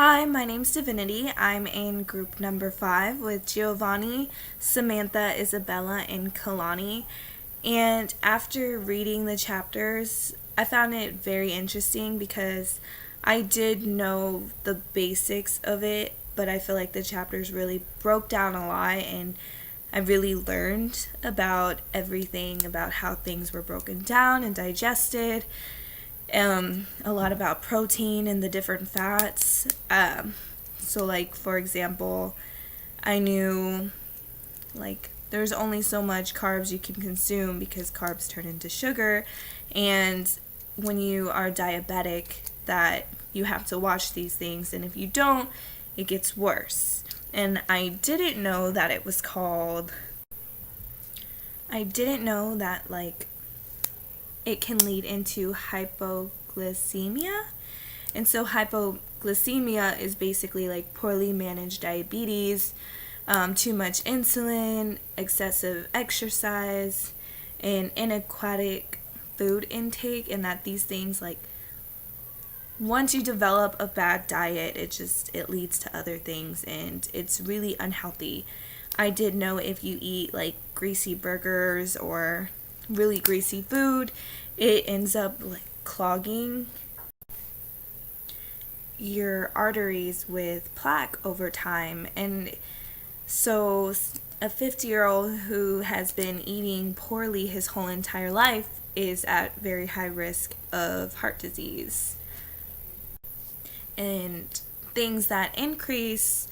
Hi, my name's Divinity. I'm in group number 5 with Giovanni, Samantha, Isabella, and Kalani. And after reading the chapters, I found it very interesting because I did know the basics of it, but I feel like the chapters really broke down a lot and I really learned about everything, about how things were broken down and digested, a lot about protein and the different fats. So, like, for example, I knew, like, there's only so much carbs you can consume because carbs turn into sugar, and when you are diabetic, that you have to watch these things, and if you don't, it gets worse. And I didn't know that, like, it can lead into hypoglycemia. And so hypoglycemia is basically like poorly managed diabetes, too much insulin, excessive exercise, and inadequate food intake, and that these things, like, once you develop a bad diet, it leads to other things and it's really unhealthy. I did know if you eat like greasy burgers or really greasy food, it ends up like clogging your arteries with plaque over time. And so a 50-year-old who has been eating poorly his whole entire life is at very high risk of heart disease. And things that increase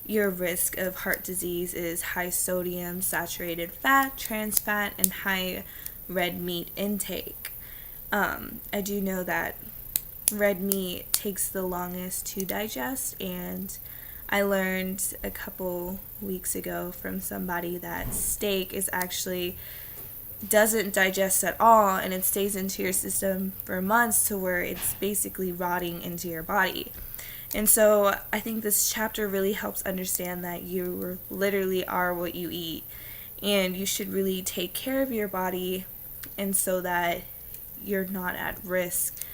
your risk of heart disease is high sodium, saturated fat, trans fat, and high red meat intake. I do know that red meat takes the longest to digest, and I learned a couple weeks ago from somebody that steak is actually doesn't digest at all, and it stays into your system for months to where it's basically rotting into your body. And so I think this chapter really helps understand that you literally are what you eat, and you should really take care of your body, and so that you're not at risk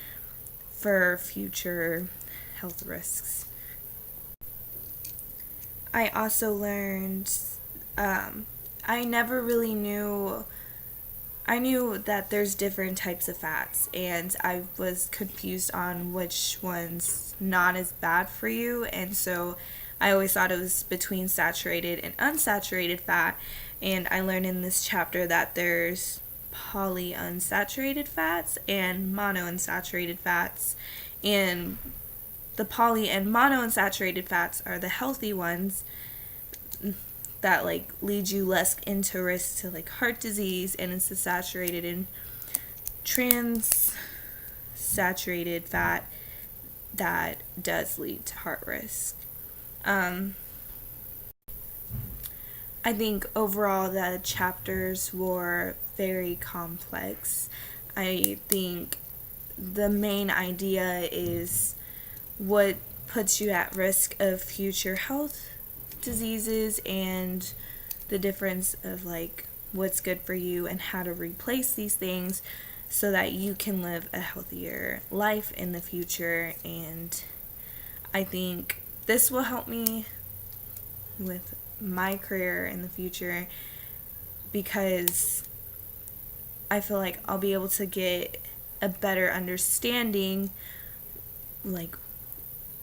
for future health risks. I also learned, I never really knew, I knew that there's different types of fats, and I was confused on which one's not as bad for you, and so I always thought it was between saturated and unsaturated fat, and I learned in this chapter that there's polyunsaturated fats and monounsaturated fats, and the poly and monounsaturated fats are the healthy ones that like lead you less into risk to like heart disease, and it's the saturated and trans saturated fat that does lead to heart risk. I think overall the chapters were very complex. I think the main idea is what puts you at risk of future health diseases and the difference of like what's good for you and how to replace these things so that you can live a healthier life in the future. And I think this will help me with my career in the future because I feel like I'll be able to get a better understanding, like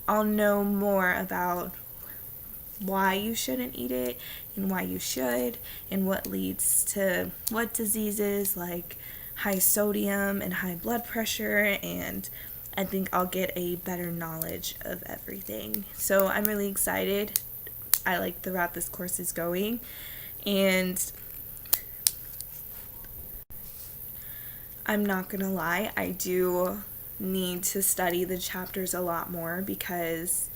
I'll know more about why you shouldn't eat it and why you should, and what leads to what diseases like high sodium and high blood pressure, and I think I'll get a better knowledge of everything. So I'm really excited. I like the route this course is going, and I'm not gonna lie, I do need to study the chapters a lot more because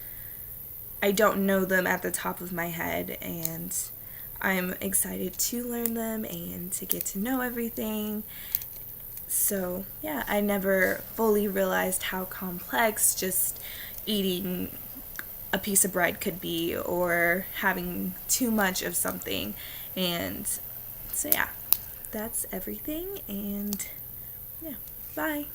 I don't know them at the top of my head, and I'm excited to learn them and to get to know everything. So yeah, I never fully realized how complex just eating a piece of bread could be, or having too much of something. And so yeah, that's everything, and yeah, bye.